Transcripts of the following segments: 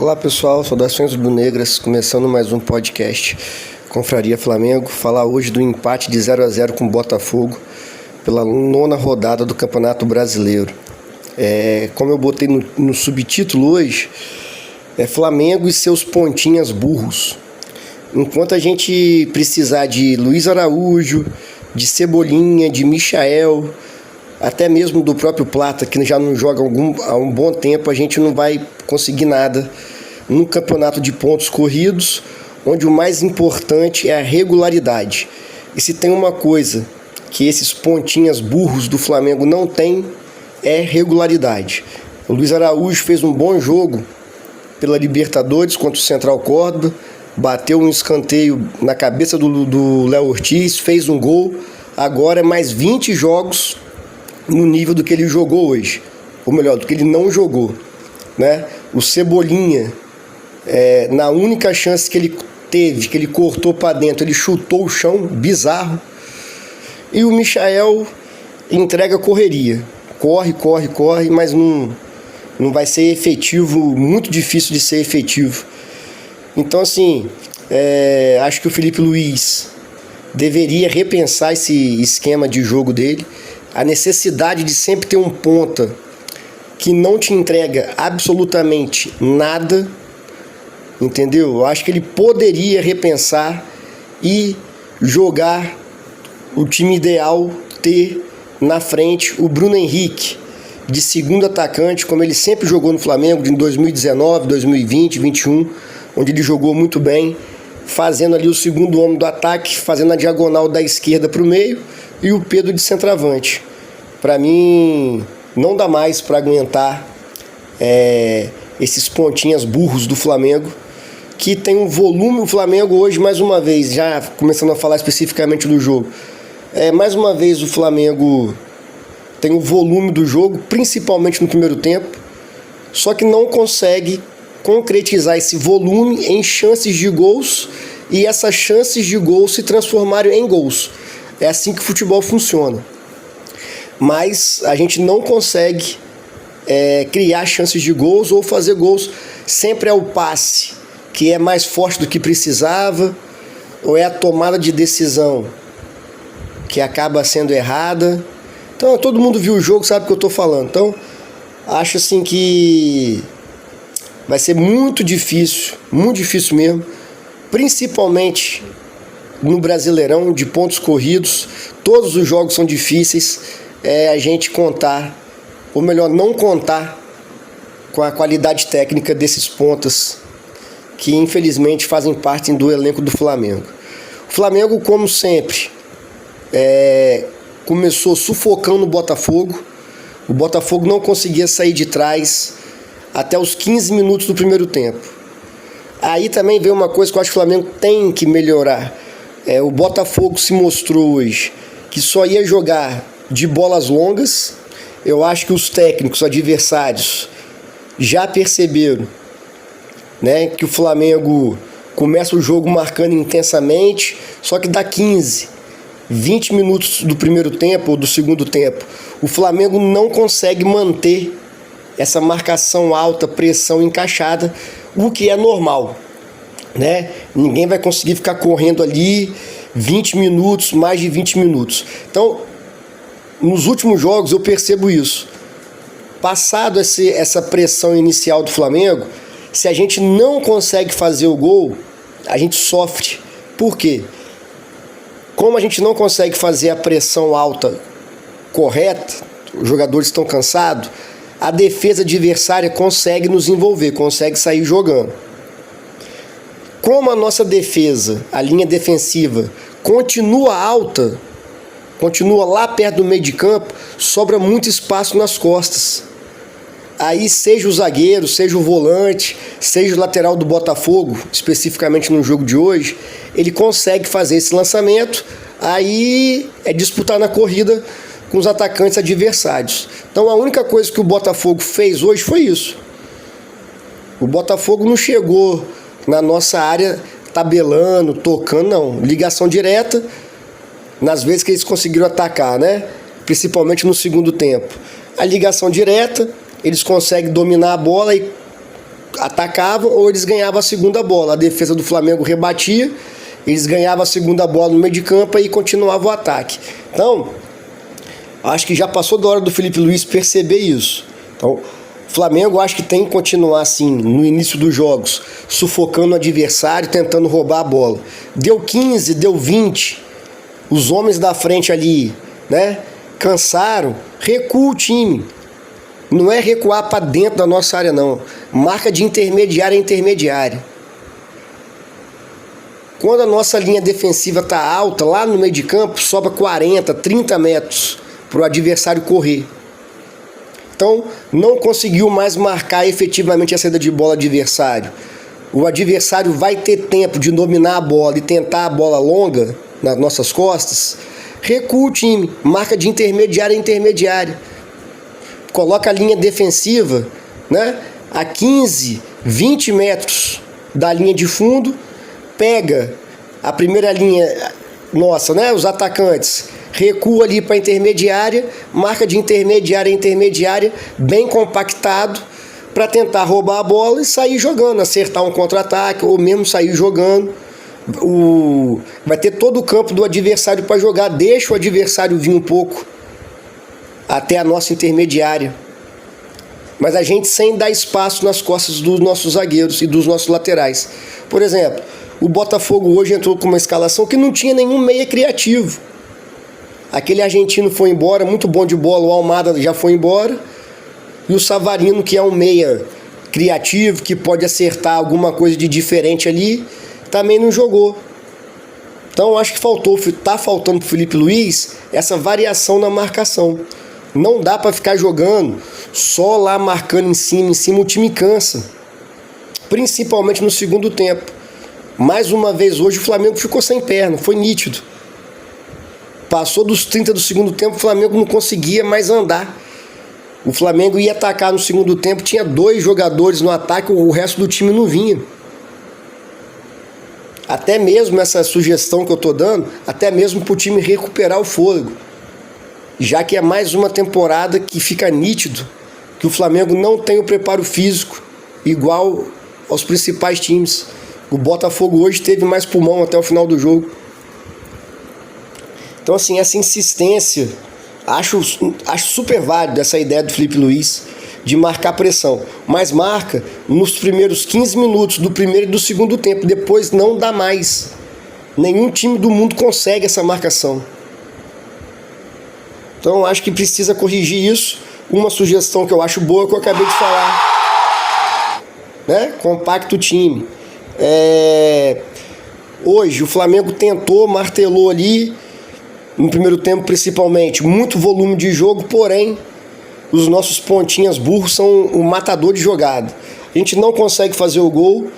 Olá pessoal, saudações rubro-negras, começando mais um podcast Confraria Flamengo. Falar hoje do empate de 0-0 com o Botafogo pela 9ª rodada do Campeonato Brasileiro. Como eu botei no subtítulo hoje, Flamengo e seus pontinhas burros. Enquanto a gente precisar de Luiz Araújo, de Cebolinha, de Michael, até mesmo do próprio Plata, que já não joga há um bom tempo, a gente não vai conseguir nada num campeonato de pontos corridos, onde o mais importante é a regularidade. E se tem uma coisa que esses pontinhas burros do Flamengo não têm, é regularidade. O Luiz Araújo fez um bom jogo pela Libertadores contra o Central Córdoba, bateu um escanteio na cabeça do Léo Ortiz, fez um gol. Agora é mais 20 jogos no nível do que ele jogou hoje, ou melhor, do que ele não jogou, né? O Cebolinha, na única chance que ele teve, que ele cortou para dentro, ele chutou o chão, bizarro. E o Michael entrega correria, corre, mas não vai ser efetivo, muito difícil de ser efetivo. Então assim, acho que o Felipe Luiz deveria repensar esse esquema de jogo dele. A necessidade de sempre ter um ponta que não te entrega absolutamente nada, entendeu? Eu acho que ele poderia repensar e jogar o time ideal, ter na frente o Bruno Henrique de segundo atacante, como ele sempre jogou no Flamengo, em 2019, 2020, 2021, onde ele jogou muito bem, fazendo ali o segundo homem do ataque, fazendo a diagonal da esquerda para o meio, e o Pedro de centroavante. Para mim, não dá mais para aguentar esses pontinhas burros do Flamengo, que tem um volume. O Flamengo hoje, mais uma vez, já começando a falar especificamente do jogo, mais uma vez o Flamengo tem o volume do jogo, principalmente no primeiro tempo, só que não consegue concretizar esse volume em chances de gols e essas chances de gols se transformarem em gols. É assim que o futebol funciona. Mas a gente não consegue criar chances de gols ou fazer gols. Sempre é o passe que é mais forte do que precisava, ou é a tomada de decisão que acaba sendo errada. Então todo mundo viu o jogo, sabe o que eu estou falando. Então acho assim que vai ser muito difícil mesmo, principalmente no Brasileirão, de pontos corridos. Todos os jogos são difíceis, a gente contar, ou melhor, não contar com a qualidade técnica desses pontas que infelizmente fazem parte do elenco do Flamengo. O Flamengo, como sempre, começou sufocando o Botafogo. O Botafogo não conseguia sair de trás até os 15 minutos do primeiro tempo. Aí também veio uma coisa que eu acho que o Flamengo tem que melhorar. O Botafogo se mostrou hoje que só ia jogar de bolas longas. Eu acho que os técnicos adversários já perceberam, né, que o Flamengo começa o jogo marcando intensamente, só que dá 15, 20 minutos do primeiro tempo ou do segundo tempo, o Flamengo não consegue manter essa marcação alta, pressão encaixada, o que é normal, né? Ninguém vai conseguir ficar correndo ali 20 minutos, mais de 20 minutos. Então, nos últimos jogos eu percebo isso. Passado essa pressão inicial do Flamengo, se a gente não consegue fazer o gol, a gente sofre. Por quê? Como a gente não consegue fazer a pressão alta correta, os jogadores estão cansados, a defesa adversária consegue nos envolver, consegue sair jogando. Como a nossa defesa, a linha defensiva, continua alta, continua lá perto do meio de campo, sobra muito espaço nas costas. Aí seja o zagueiro, seja o volante, seja o lateral do Botafogo, especificamente no jogo de hoje, ele consegue fazer esse lançamento, aí é disputar na corrida com os atacantes adversários. Então a única coisa que o Botafogo fez hoje foi isso. O Botafogo não chegou na nossa área tabelando, tocando, não. Ligação direta nas vezes que eles conseguiram atacar, né? Principalmente no segundo tempo. A ligação direta, eles conseguem dominar a bola e atacavam ou eles ganhavam a segunda bola. A defesa do Flamengo rebatia, eles ganhavam a segunda bola no meio de campo e continuava o ataque. Então, acho que já passou da hora do Felipe Luiz perceber isso. Então, o Flamengo acho que tem que continuar assim, no início dos jogos, sufocando o adversário, tentando roubar a bola. Deu 15, deu 20, os homens da frente ali, né, cansaram, recua o time. Não é recuar para dentro da nossa área, não. Marca de intermediária a intermediária. Quando a nossa linha defensiva está alta, lá no meio de campo, sobra 40, 30 metros para o adversário correr. Então, não conseguiu mais marcar efetivamente a saída de bola adversário. O adversário vai ter tempo de dominar a bola e tentar a bola longa nas nossas costas. Recua o time, marca de intermediária a intermediária. Coloca a linha defensiva, né, a 15, 20 metros da linha de fundo, pega a primeira linha nossa, né, os atacantes, recua ali para a intermediária, marca de intermediária a intermediária, bem compactado, para tentar roubar a bola e sair jogando, acertar um contra-ataque ou mesmo sair jogando. Vai ter todo o campo do adversário para jogar, deixa o adversário vir um pouco até a nossa intermediária, mas a gente sem dar espaço nas costas dos nossos zagueiros e dos nossos laterais. Por exemplo, o Botafogo hoje entrou com uma escalação que não tinha nenhum meia criativo. Aquele argentino foi embora, muito bom de bola, o Almada já foi embora, e o Savarino, que é um meia criativo, que pode acertar alguma coisa de diferente ali, também não jogou. Então acho que está faltando para o Felipe Luiz essa variação na marcação. Não dá para ficar jogando só lá marcando em cima, o time cansa. Principalmente no segundo tempo. Mais uma vez hoje o Flamengo ficou sem perna, foi nítido. Passou dos 30 do segundo tempo, o Flamengo não conseguia mais andar. O Flamengo ia atacar no segundo tempo, tinha 2 jogadores no ataque, o resto do time não vinha. Até mesmo essa sugestão que eu estou dando, até mesmo para o time recuperar o fôlego. Já que é mais uma temporada que fica nítido que o Flamengo não tem o preparo físico igual aos principais times. O Botafogo hoje teve mais pulmão até o final do jogo. Então, assim, essa insistência, acho super válida essa ideia do Felipe Luiz de marcar pressão. Mas marca nos primeiros 15 minutos do primeiro e do segundo tempo. Depois não dá mais. Nenhum time do mundo consegue essa marcação. Então acho que precisa corrigir isso. Uma sugestão que eu acho boa que eu acabei de falar, né? Compacta o time. Hoje o Flamengo tentou, martelou ali, no primeiro tempo principalmente, muito volume de jogo, porém os nossos pontinhas burros são o matador de jogada. A gente não consegue fazer o gol.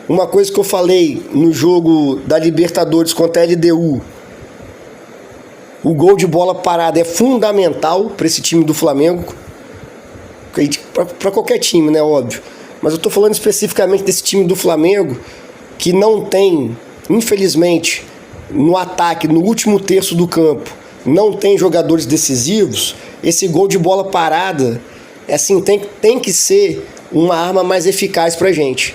Uma coisa que eu falei no jogo da Libertadores contra a LDU, o gol de bola parada é fundamental para esse time do Flamengo, para qualquer time, né, óbvio. Mas eu estou falando especificamente desse time do Flamengo, que não tem, infelizmente, no ataque, no último terço do campo, não tem jogadores decisivos. Esse gol de bola parada, assim, tem que ser uma arma mais eficaz para a gente.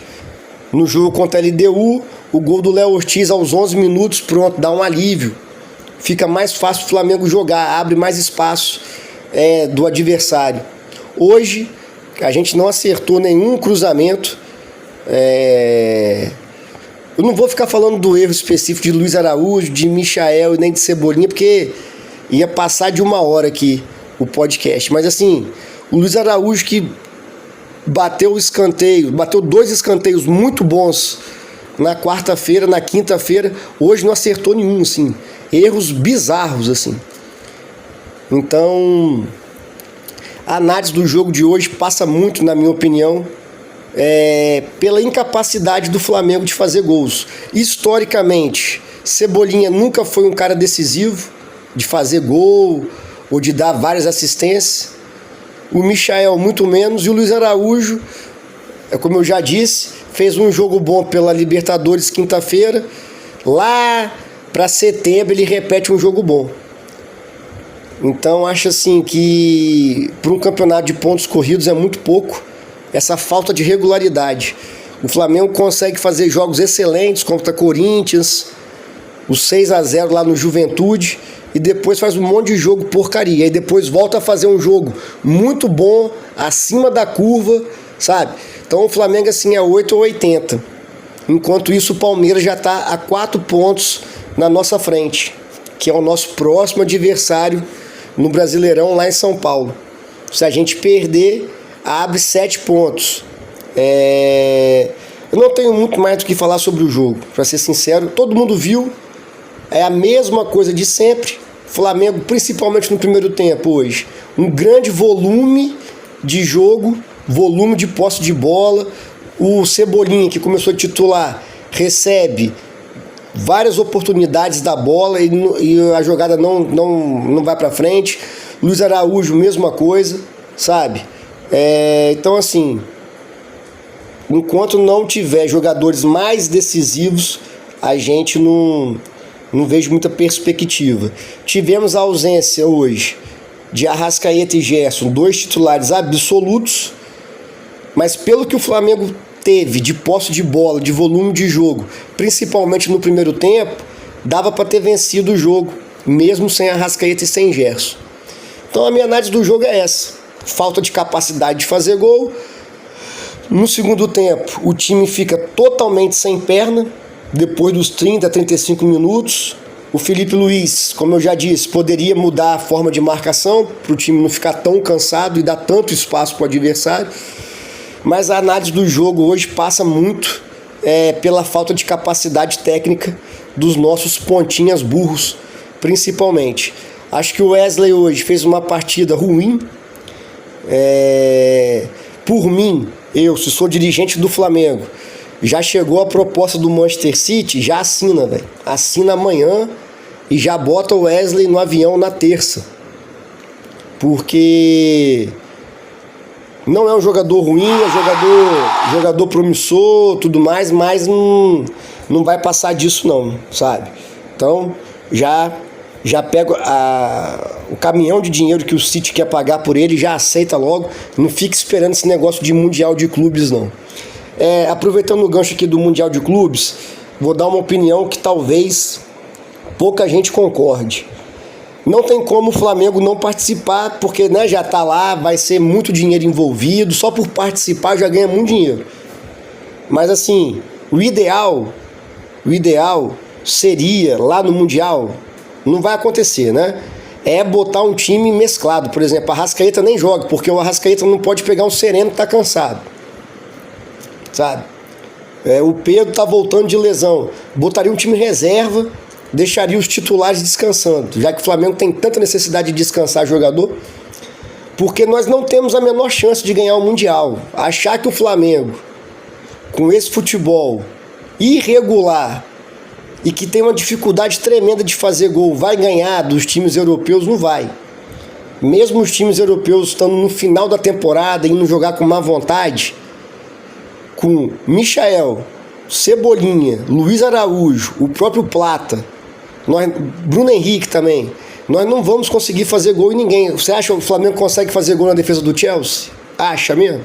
No jogo contra a LDU, o gol do Léo Ortiz aos 11 minutos, pronto, dá um alívio. Fica mais fácil o Flamengo jogar, abre mais espaço do adversário. Hoje, a gente não acertou nenhum cruzamento. Eu não vou ficar falando do erro específico de Luiz Araújo, de Michael e nem de Cebolinha, porque ia passar de 1 hora aqui o podcast. Mas assim, o Luiz Araújo que bateu 2 escanteios muito bons na quarta-feira, na quinta-feira, hoje não acertou nenhum, assim. Erros bizarros, assim. Então, a análise do jogo de hoje passa muito, na minha opinião, pela incapacidade do Flamengo de fazer gols. Historicamente, Cebolinha nunca foi um cara decisivo de fazer gol ou de dar várias assistências. O Michael muito menos, e o Luiz Araújo, como eu já disse, fez um jogo bom pela Libertadores quinta-feira. Lá para setembro ele repete um jogo bom. Então acho assim que para um campeonato de pontos corridos é muito pouco. essa falta de regularidade. O Flamengo consegue fazer jogos excelentes contra Corinthians, o 6-0 lá no Juventude, e depois faz um monte de jogo porcaria. E depois volta a fazer um jogo muito bom, acima da curva, sabe? Então o Flamengo assim é 8 ou 80. Enquanto isso o Palmeiras já está a 4 pontos na nossa frente, que é o nosso próximo adversário no Brasileirão lá em São Paulo. Se a gente perder, abre 7 pontos. Eu não tenho muito mais do que falar sobre o jogo, para ser sincero. Todo mundo viu, é a mesma coisa de sempre. Flamengo, principalmente no primeiro tempo hoje, um grande volume de jogo, volume de posse de bola. O Cebolinha, que começou a titular, recebe várias oportunidades da bola e a jogada não vai para frente. Luiz Araújo, mesma coisa, sabe? Então, assim, enquanto não tiver jogadores mais decisivos, a gente não vejo muita perspectiva. Tivemos a ausência hoje de Arrascaeta e Gerson, 2 titulares absolutos, mas pelo que o Flamengo teve de posse de bola, de volume de jogo, principalmente no primeiro tempo, dava para ter vencido o jogo, mesmo sem Arrascaeta e sem Gerson. Então a minha análise do jogo é essa: falta de capacidade de fazer gol. No segundo tempo, o time fica totalmente sem perna, depois dos 30, 35 minutos. O Felipe Luiz, como eu já disse, poderia mudar a forma de marcação para o time não ficar tão cansado e dar tanto espaço para o adversário. Mas a análise do jogo hoje passa muito pela falta de capacidade técnica dos nossos pontinhas burros, principalmente. Acho que o Wesley hoje fez uma partida ruim. Por mim, se sou dirigente do Flamengo, já chegou a proposta do Manchester City, já assina, velho. Assina amanhã e já bota o Wesley no avião na terça. Porque não é um jogador ruim, é jogador promissor, tudo mais, mas não vai passar disso não, sabe? Então, já pega o caminhão de dinheiro que o City quer pagar por ele, já aceita logo, não fica esperando esse negócio de Mundial de Clubes não. Aproveitando o gancho aqui do Mundial de Clubes, vou dar uma opinião que talvez pouca gente concorde. Não tem como o Flamengo não participar, porque já está lá, vai ser muito dinheiro envolvido, só por participar já ganha muito dinheiro. Mas assim, o ideal seria, lá no Mundial, não vai acontecer, né? Botar um time mesclado. Por exemplo, a Arrascaeta nem joga, porque o Arrascaeta não pode pegar um sereno que tá cansado, sabe? O Pedro tá voltando de lesão, botaria um time reserva, deixaria os titulares descansando, já que o Flamengo tem tanta necessidade de descansar jogador, porque nós não temos a menor chance de ganhar o Mundial. Achar que o Flamengo, com esse futebol irregular e que tem uma dificuldade tremenda de fazer gol, vai ganhar dos times europeus, não vai. Mesmo os times europeus estando no final da temporada, indo jogar com má vontade, com Michael, Cebolinha, Luiz Araújo, o próprio Plata, Bruno Henrique também, nós não vamos conseguir fazer gol em ninguém. Você acha que o Flamengo consegue fazer gol na defesa do Chelsea? Acha mesmo?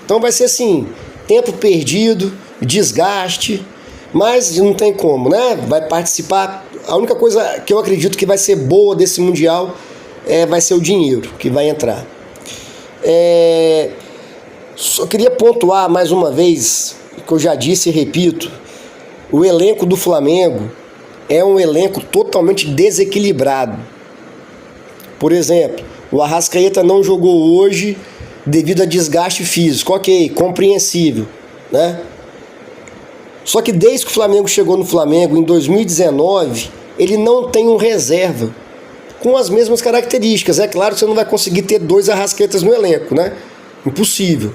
Então vai ser assim, tempo perdido, desgaste, mas não tem como, né? Vai participar. A única coisa que eu acredito que vai ser boa desse Mundial vai ser o dinheiro que vai entrar. Só queria pontuar mais uma vez, que eu já disse e repito, o elenco do Flamengo é um elenco totalmente desequilibrado. Por exemplo, o Arrascaeta não jogou hoje devido a desgaste físico. Ok, compreensível, né? Só que desde que o Flamengo chegou no Flamengo em 2019, ele não tem um reserva com as mesmas características. É claro que você não vai conseguir ter 2 Arrascaetas no elenco, né? Impossível.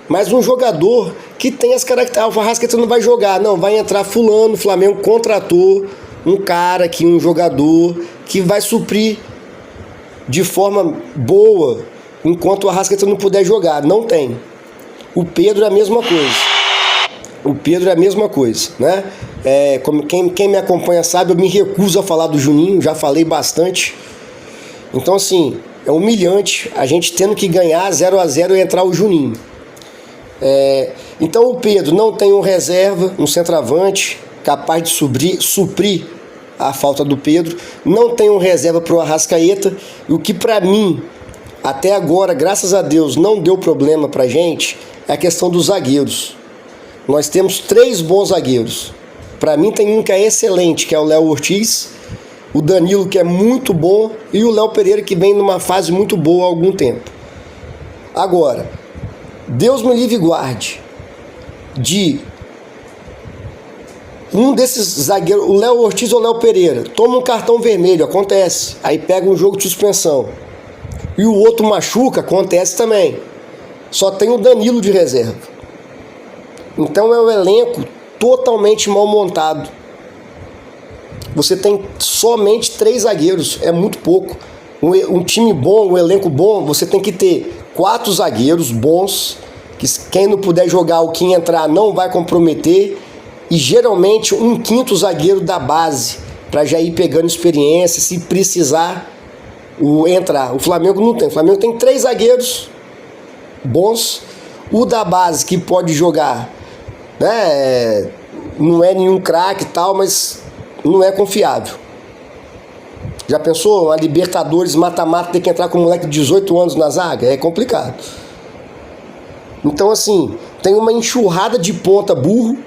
Mas um jogador que tem as características. O Arrascaeta não vai jogar, não, vai entrar fulano. O Flamengo contratou um cara aqui, um jogador que vai suprir de forma boa enquanto o Arrascaeta não puder jogar. Não tem. O Pedro é a mesma coisa. Né? Como quem me acompanha sabe, eu me recuso a falar do Juninho, já falei bastante. Então assim, é humilhante a gente tendo que ganhar 0-0 e entrar o Juninho. Então o Pedro não tem um reserva, um centroavante capaz de suprir a falta do Pedro, não tem um reserva para o Arrascaeta, e o que para mim, até agora, graças a Deus, não deu problema para a gente, é a questão dos zagueiros. Nós temos 3 bons zagueiros. Para mim tem um que é excelente, que é o Léo Ortiz, o Danilo, que é muito bom, e o Léo Pereira, que vem numa fase muito boa há algum tempo. Agora, Deus me livre e guarde de um desses zagueiros, o Léo Ortiz ou o Léo Pereira, toma um cartão vermelho, acontece, aí pega um jogo de suspensão, e o outro machuca, acontece também. Só tem o Danilo de reserva. Então é um elenco totalmente mal montado. Você tem somente 3 zagueiros, é muito pouco. Um time bom, um elenco bom, você tem que ter 4 zagueiros bons, que quem não puder jogar, o que entrar não vai comprometer, e geralmente um 5º zagueiro da base, para já ir pegando experiência, se precisar entrar. O Flamengo não tem. O Flamengo tem 3 zagueiros bons, o da base que pode jogar, né, não é nenhum craque e tal, mas não é confiável. Já pensou? A Libertadores mata-mata ter que entrar com um moleque de 18 anos na zaga? É complicado. Então, assim, tem uma enxurrada de ponta burro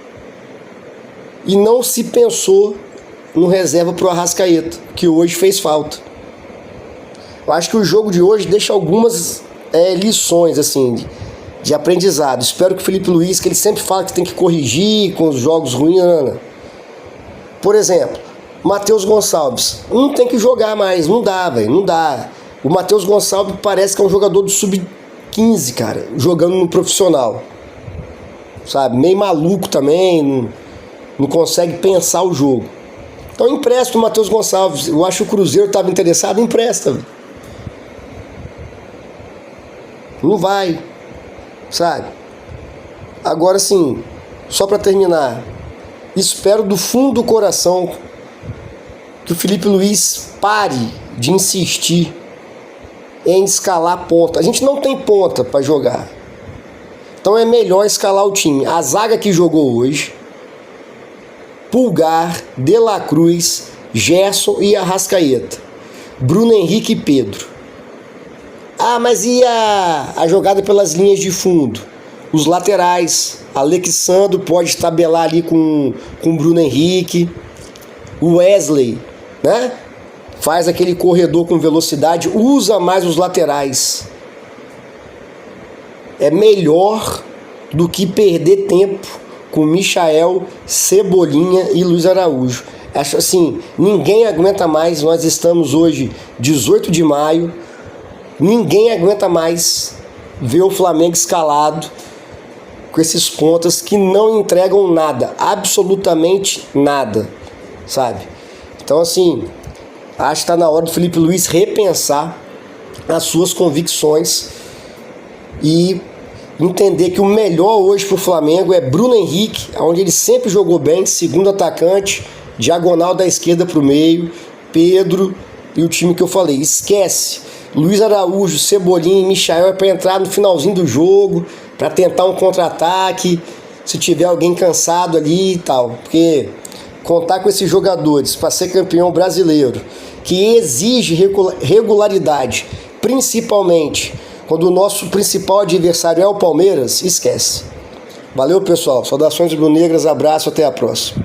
e não se pensou no reserva pro Arrascaeta, que hoje fez falta. Eu acho que o jogo de hoje deixa algumas lições, assim, de aprendizado. Espero que o Felipe Luiz, que ele sempre fala que tem que corrigir com os jogos ruins, por exemplo, Matheus Gonçalves não tem que jogar mais, não dá, velho, não dá. O Matheus Gonçalves parece que é um jogador do sub-15, cara, jogando no profissional, sabe, meio maluco também, não consegue pensar o jogo. Então empresta o Matheus Gonçalves. Eu acho que o Cruzeiro estava interessado, empresta, véio. Não vai, sabe? Agora sim, só para terminar, espero do fundo do coração que o Felipe Luiz pare de insistir em escalar ponta. A gente não tem ponta para jogar, então é melhor escalar o time. A zaga que jogou hoje: Pulgar, De La Cruz, Gerson e Arrascaeta, Bruno Henrique e Pedro. Ah, mas e a jogada pelas linhas de fundo? Os laterais, Alexandro pode tabelar ali com o Bruno Henrique, o Wesley, né? Faz aquele corredor com velocidade, usa mais os laterais. É melhor do que perder tempo com Michael, Cebolinha e Luiz Araújo. Acho assim, ninguém aguenta mais. Nós estamos hoje 18 de maio. Ninguém aguenta mais ver o Flamengo escalado com esses pontas que não entregam nada, absolutamente nada, sabe? Então, assim, acho que está na hora do Felipe Luiz repensar as suas convicções e entender que o melhor hoje para o Flamengo é Bruno Henrique, onde ele sempre jogou bem, segundo atacante, diagonal da esquerda para o meio, Pedro e o time que eu falei. Esquece Luiz Araújo, Cebolinha e Michael é para entrar no finalzinho do jogo, para tentar um contra-ataque, se tiver alguém cansado ali e tal. Porque contar com esses jogadores para ser campeão brasileiro, que exige regularidade, principalmente quando o nosso principal adversário é o Palmeiras, esquece. Valeu, pessoal. Saudações rubro-negras, abraço, até a próxima.